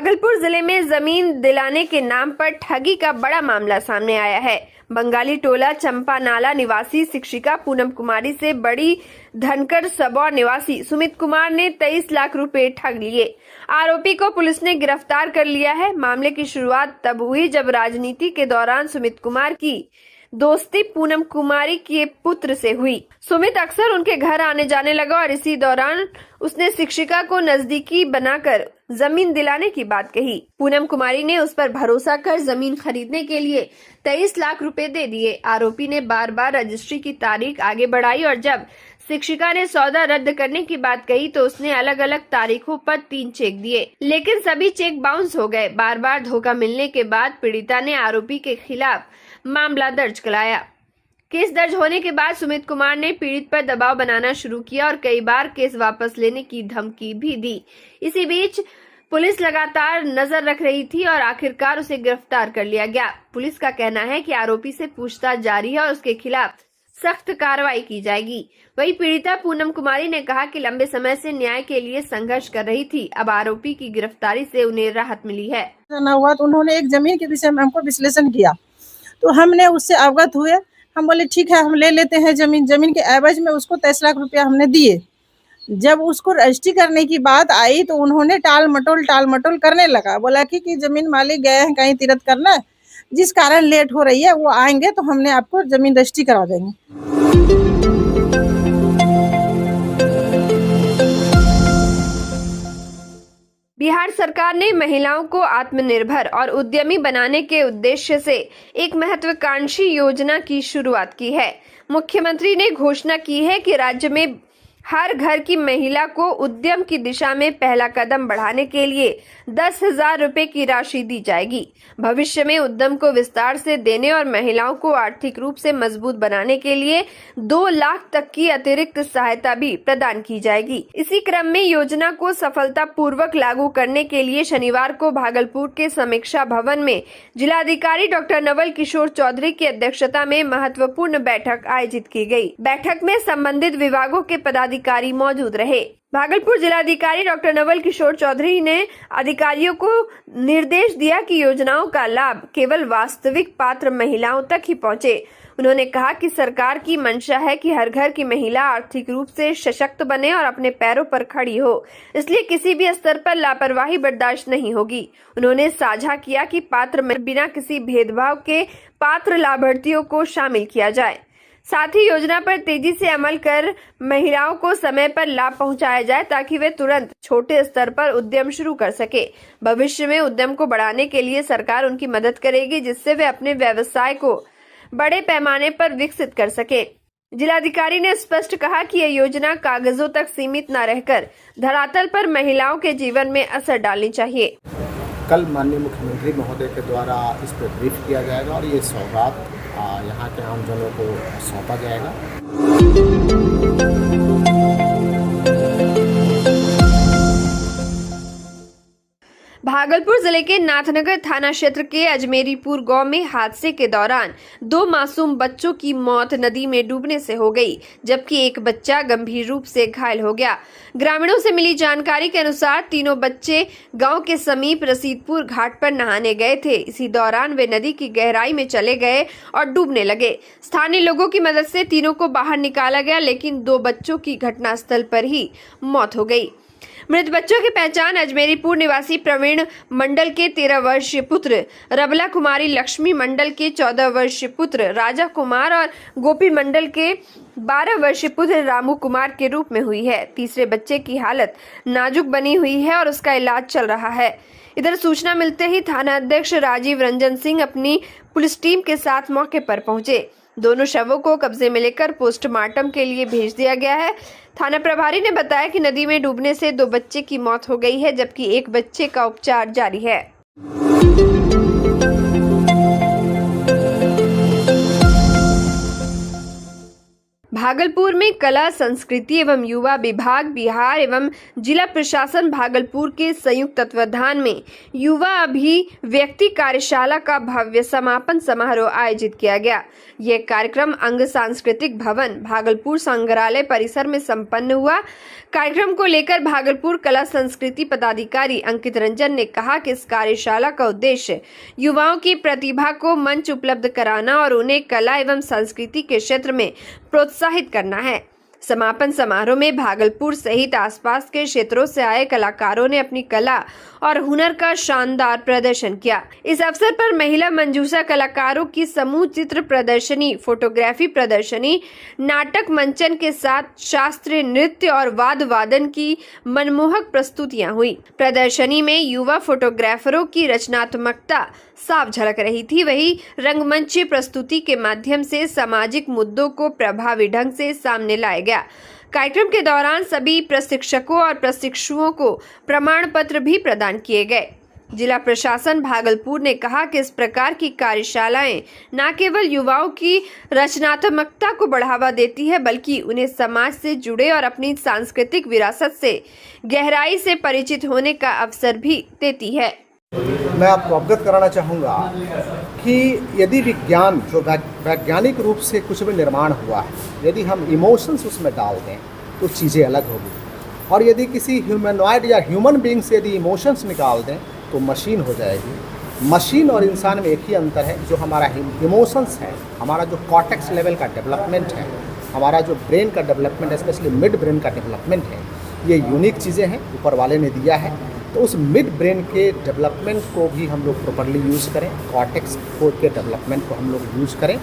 भागलपुर जिले में जमीन दिलाने के नाम पर ठगी का बड़ा मामला सामने आया है। बंगाली टोला चंपा नाला निवासी शिक्षिका पूनम कुमारी से बड़ी धनकर सबौर निवासी सुमित कुमार ने 23 लाख रुपए ठग लिए। आरोपी को पुलिस ने गिरफ्तार कर लिया है। मामले की शुरुआत तब हुई जब राजनीति के दौरान सुमित कुमार की दोस्ती पूनम कुमारी के पुत्र से हुई। सुमित अक्सर उनके घर आने जाने लगा और इसी दौरान उसने शिक्षिका को नजदीकी बनाकर जमीन दिलाने की बात कही। पूनम कुमारी ने उस पर भरोसा कर जमीन खरीदने के लिए 23 लाख रुपए दे दिए। आरोपी ने बार बार रजिस्ट्री की तारीख आगे बढ़ाई और जब शिक्षिका ने सौदा रद्द करने की बात कही तो उसने अलग अलग तारीखों पर 3 चेक दिए, लेकिन सभी चेक बाउंस हो गए। बार बार धोखा मिलने के बाद पीड़िता ने आरोपी के खिलाफ मामला दर्ज कराया। केस दर्ज होने के बाद सुमित कुमार ने पीड़ित पर दबाव बनाना शुरू किया और कई बार केस वापस लेने की धमकी भी दी। इसी बीच पुलिस लगातार नजर रख रही थी और आखिरकार उसे गिरफ्तार कर लिया गया। पुलिस का कहना है कि आरोपी से पूछताछ जारी है और उसके खिलाफ सख्त कार्रवाई की जाएगी। वहीं पीड़िता पूनम कुमारी ने कहा कि लंबे समय से न्याय के लिए संघर्ष कर रही थी। अब आरोपी की गिरफ्तारी से उन्हें राहत मिली है। हुआ तो उन्होंने एक जमीन के विषय में हमको विश्लेषण किया तो हमने उससे अवगत हुए। हम बोले ठीक है, हम ले लेते हैं जमीन के एवज में उसको 23 लाख रुपया हमने दिए। जब उसको रजिस्ट्री करने की बात आई तो उन्होंने टाल मटोल करने लगा। बोला कि जमीन मालिक गए हैं कहीं तीर्थ करना, जिस कारण लेट हो रही है, वो आएंगे तो हमने आपको जमीन रजिस्ट्री करा देंगे। बिहार सरकार ने महिलाओं को आत्मनिर्भर और उद्यमी बनाने के उद्देश्य से एक महत्वाकांक्षी योजना की शुरुआत की है। मुख्यमंत्री ने घोषणा की है कि राज्य में हर घर की महिला को उद्यम की दिशा में पहला कदम बढ़ाने के लिए 10,000 रुपए की राशि दी जाएगी। भविष्य में उद्यम को विस्तार से देने और महिलाओं को आर्थिक रूप से मजबूत बनाने के लिए 2 लाख तक की अतिरिक्त सहायता भी प्रदान की जाएगी। इसी क्रम में योजना को सफलतापूर्वक लागू करने के लिए शनिवार को भागलपुर के समीक्षा भवन में जिलाधिकारी डॉक्टर नवल किशोर चौधरी की अध्यक्षता में महत्वपूर्ण बैठक आयोजित की गई। बैठक में संबंधित विभागों के पदाधिकारी मौजूद रहे। भागलपुर जिलाधिकारी डॉक्टर नवल किशोर चौधरी ने अधिकारियों को निर्देश दिया कि योजनाओं का लाभ केवल वास्तविक पात्र महिलाओं तक ही पहुंचे। उन्होंने कहा कि सरकार की मंशा है कि हर घर की महिला आर्थिक रूप से सशक्त बने और अपने पैरों पर खड़ी हो, इसलिए किसी भी स्तर पर लापरवाही बर्दाश्त नहीं होगी। उन्होंने साझा किया कि पात्र में बिना किसी भेदभाव के पात्र लाभार्थियों को शामिल किया जाए। साथ ही योजना पर तेजी से अमल कर महिलाओं को समय पर लाभ पहुंचाया जाए ताकि वे तुरंत छोटे स्तर पर उद्यम शुरू कर सके। भविष्य में उद्यम को बढ़ाने के लिए सरकार उनकी मदद करेगी, जिससे वे अपने व्यवसाय को बड़े पैमाने पर विकसित कर सके। जिलाधिकारी ने स्पष्ट कहा कि यह योजना कागजों तक सीमित न रहकर धरातल पर महिलाओं के जीवन में असर डालनी चाहिए। कल माननीय मुख्यमंत्री महोदय के द्वारा इस पर ब्रीफ किया जाएगा और ये सौगात यहाँ के आमजनों को सौंपा जाएगा। भागलपुर जिले के नाथनगर थाना क्षेत्र के अजमेरीपुर गांव में हादसे के दौरान 2 मासूम बच्चों की मौत नदी में डूबने से हो गई, जबकि एक बच्चा गंभीर रूप से घायल हो गया। ग्रामीणों से मिली जानकारी के अनुसार तीनों बच्चे गांव के समीप रसीदपुर घाट पर नहाने गए थे। इसी दौरान वे नदी की गहराई में चले गए और डूबने लगे। स्थानीय लोगों की मदद से तीनों को बाहर निकाला गया, लेकिन 2 बच्चों की घटनास्थल पर ही मौत हो गई। मृत बच्चों की पहचान अजमेरीपुर निवासी प्रवीण मंडल के 13 वर्षीय पुत्र, रबला कुमारी लक्ष्मी मंडल के 14 वर्षीय पुत्र राजा कुमार और गोपी मंडल के 12 वर्षीय पुत्र रामू कुमार के रूप में हुई है। तीसरे बच्चे की हालत नाजुक बनी हुई है और उसका इलाज चल रहा है। इधर सूचना मिलते ही थाना अध्यक्ष राजीव रंजन सिंह अपनी पुलिस टीम के साथ मौके पर पहुंचे। दोनों शवों को कब्जे में लेकर पोस्टमार्टम के लिए भेज दिया गया है। थाना प्रभारी ने बताया कि नदी में डूबने से 2 बच्चे की मौत हो गई है, जबकि एक बच्चे का उपचार जारी है। भागलपुर में कला संस्कृति एवं युवा विभाग बिहार एवं जिला प्रशासन भागलपुर के संयुक्त तत्वाधान में युवा अभिव्यक्ति कार्यशाला का भव्य समापन समारोह आयोजित किया गया। यह कार्यक्रम अंग सांस्कृतिक भवन भागलपुर संग्रहालय परिसर में संपन्न हुआ। कार्यक्रम को लेकर भागलपुर कला संस्कृति पदाधिकारी अंकित रंजन ने कहा कि इस कार्यशाला का उद्देश्य युवाओं की प्रतिभा को मंच उपलब्ध कराना और उन्हें कला एवं संस्कृति के क्षेत्र में प्रोत्साहित करना है। समापन समारोह में भागलपुर सहित आसपास के क्षेत्रों से आए कलाकारों ने अपनी कला और हुनर का शानदार प्रदर्शन किया। इस अवसर पर महिला मंजूषा कलाकारों की समूह चित्र प्रदर्शनी, फोटोग्राफी प्रदर्शनी, नाटक मंचन के साथ शास्त्रीय नृत्य और वाद वादन की मनमोहक प्रस्तुतियां हुई। प्रदर्शनी में युवा फोटोग्राफरों की रचनात्मकता साफ झलक रही थी। वहीं रंगमंची प्रस्तुति के माध्यम से सामाजिक मुद्दों को प्रभावी ढंग से सामने लाया गया। कार्यक्रम के दौरान सभी प्रशिक्षकों और प्रशिक्षुओं को प्रमाण पत्र भी प्रदान किए गए। जिला प्रशासन भागलपुर ने कहा कि इस प्रकार की कार्यशालाएं न केवल युवाओं की रचनात्मकता को बढ़ावा देती है, बल्कि उन्हें समाज से जुड़े और अपनी सांस्कृतिक विरासत से गहराई से परिचित होने का अवसर भी देती है। मैं आपको अवगत कराना चाहूँगा कि यदि विज्ञान जो वैज्ञानिक रूप से कुछ भी निर्माण हुआ है, यदि हम इमोशंस उसमें डाल दें तो चीज़ें अलग होगी, और यदि किसी ह्यूमनॉइड या ह्यूमन बीइंग से यदि इमोशंस निकाल दें तो मशीन हो जाएगी। मशीन और इंसान में एक ही अंतर है, जो हमारा इमोशंस है, हमारा जो कॉर्टेक्स लेवल का डेवलपमेंट है, हमारा जो ब्रेन का डेवलपमेंट, स्पेशली मिड ब्रेन का डेवलपमेंट है, ये यूनिक चीज़ें हैं, ऊपर वाले ने दिया है। तो उस मिड ब्रेन के डेवलपमेंट को भी हम लोग प्रॉपर्ली यूज़ करें, कॉर्टेक्स के डेवलपमेंट को हम लोग यूज़ करें।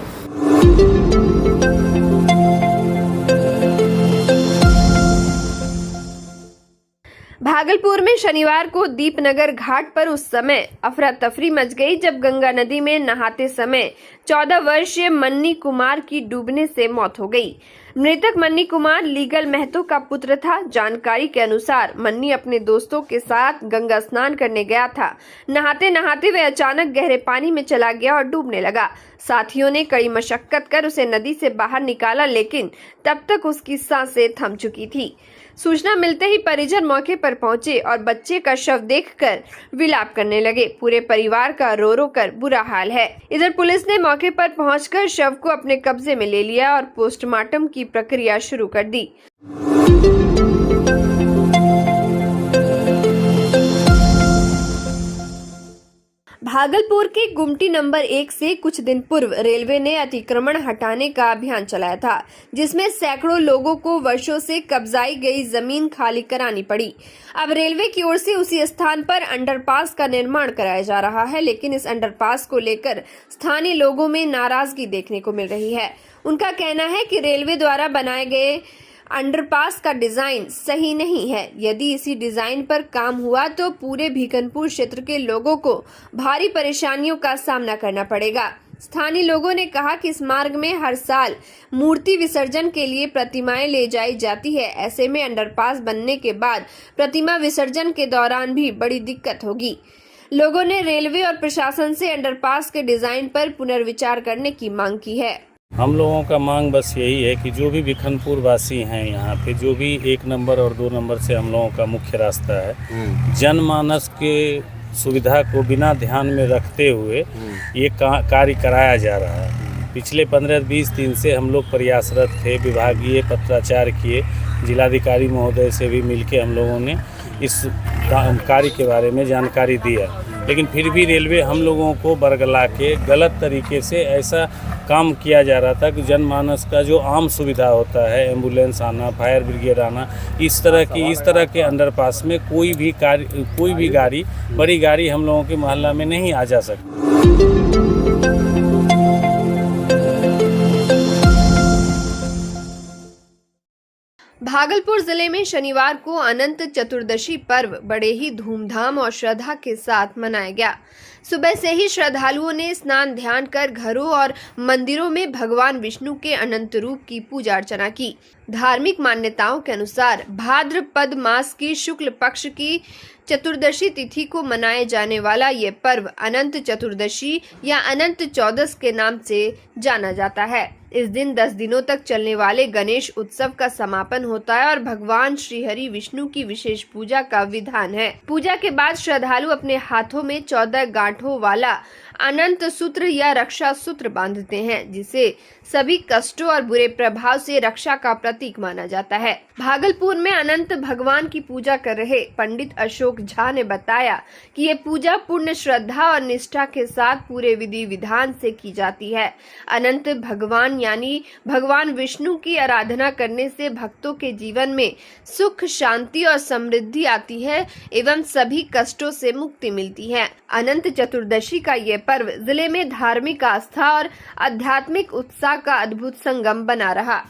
भागलपुर में शनिवार को दीपनगर घाट पर उस समय अफरा तफरी मच गई जब गंगा नदी में नहाते समय 14 वर्षीय मन्नी कुमार की डूबने से मौत हो गई। मृतक मन्नी कुमार लीगल महतो का पुत्र था। जानकारी के अनुसार मन्नी अपने दोस्तों के साथ गंगा स्नान करने गया था। नहाते नहाते वह अचानक गहरे पानी में चला गया और डूबने लगा। साथियों ने कड़ी मशक्कत कर उसे नदी से बाहर निकाला, लेकिन तब तक उसकी सांसें थम चुकी थी। सूचना मिलते ही परिजन मौके पर पहुंचे और बच्चे का शव देखकर विलाप करने लगे। पूरे परिवार का रो रो कर बुरा हाल है। इधर पुलिस ने मौके पर पहुंचकर शव को अपने कब्जे में ले लिया और पोस्टमार्टम की प्रक्रिया शुरू कर दी। भागलपुर के गुमटी नंबर 1 से कुछ दिन पूर्व रेलवे ने अतिक्रमण हटाने का अभियान चलाया था, जिसमें सैकड़ों लोगों को वर्षों से कब्जाई गई जमीन खाली करानी पड़ी। अब रेलवे की ओर से उसी स्थान पर अंडरपास का निर्माण कराया जा रहा है, लेकिन इस अंडरपास को लेकर स्थानीय लोगों में नाराजगी देखने को मिल रही है। उनका कहना है कि रेलवे द्वारा बनाए गए अंडरपास का डिजाइन सही नहीं है। यदि इसी डिजाइन पर काम हुआ तो पूरे भीखनपुर क्षेत्र के लोगों को भारी परेशानियों का सामना करना पड़ेगा। स्थानीय लोगों ने कहा कि इस मार्ग में हर साल मूर्ति विसर्जन के लिए प्रतिमाएं ले जाई जाती है। ऐसे में अंडरपास बनने के बाद प्रतिमा विसर्जन के दौरान भी बड़ी दिक्कत होगी। लोगों ने रेलवे और प्रशासन से अंडरपास के डिजाइन पर पुनर्विचार करने की मांग की है। हम लोगों का मांग बस यही है कि जो भी भिखनपुर वासी हैं यहाँ पे, जो भी 1 नंबर और 2 नंबर से हम लोगों का मुख्य रास्ता है, जनमानस के सुविधा को बिना ध्यान में रखते हुए ये कार्य कराया जा रहा है। पिछले 15-20 दिन से हम लोग प्रयासरत थे, विभागीय पत्राचार किए, जिलाधिकारी महोदय से भी मिलके हम लोगों ने इस कार्य के बारे में जानकारी दिया, लेकिन फिर भी रेलवे हम लोगों को बरगला के गलत तरीके से ऐसा काम किया जा रहा था कि जनमानस का जो आम सुविधा होता है, एम्बुलेंस आना, फायर ब्रिगेड आना, इस तरह के अंडरपास में कोई भी गाड़ी, बड़ी गाड़ी हम लोगों के मोहल्ला में नहीं आ जा सकती। भागलपुर जिले में शनिवार को अनंत चतुर्दशी पर्व बड़े ही धूमधाम और श्रद्धा के साथ मनाया गया। सुबह से ही श्रद्धालुओं ने स्नान ध्यान कर घरों और मंदिरों में भगवान विष्णु के अनंत रूप की पूजा अर्चना की। धार्मिक मान्यताओं के अनुसार भाद्रपद मास की शुक्ल पक्ष की चतुर्दशी तिथि को मनाए जाने वाला ये पर्व अनंत चतुर्दशी या अनंत चौदस के नाम से जाना जाता है। इस दिन 10 दिनों तक चलने वाले गणेश उत्सव का समापन होता है और भगवान श्री हरि विष्णु की विशेष पूजा का विधान है। पूजा के बाद श्रद्धालु अपने हाथों में 14 गांठों वाला अनंत सूत्र या रक्षा सूत्र बांधते हैं, जिसे सभी कष्टों और बुरे प्रभाव से रक्षा का प्रतीक माना जाता है। भागलपुर में अनंत भगवान की पूजा कर रहे पंडित अशोक झा ने बताया कि ये पूजा पूर्ण श्रद्धा और निष्ठा के साथ पूरे विधि विधान से की जाती है। अनंत भगवान यानी भगवान विष्णु की आराधना करने से भक्तों के जीवन में सुख, शांति और समृद्धि आती है एवं सभी कष्टों से मुक्ति मिलती है। अनंत चतुर्दशी का ये पर्व जिले में धार्मिक आस्था और आध्यात्मिक उत्साह का अद्भुत संगम बना रहा।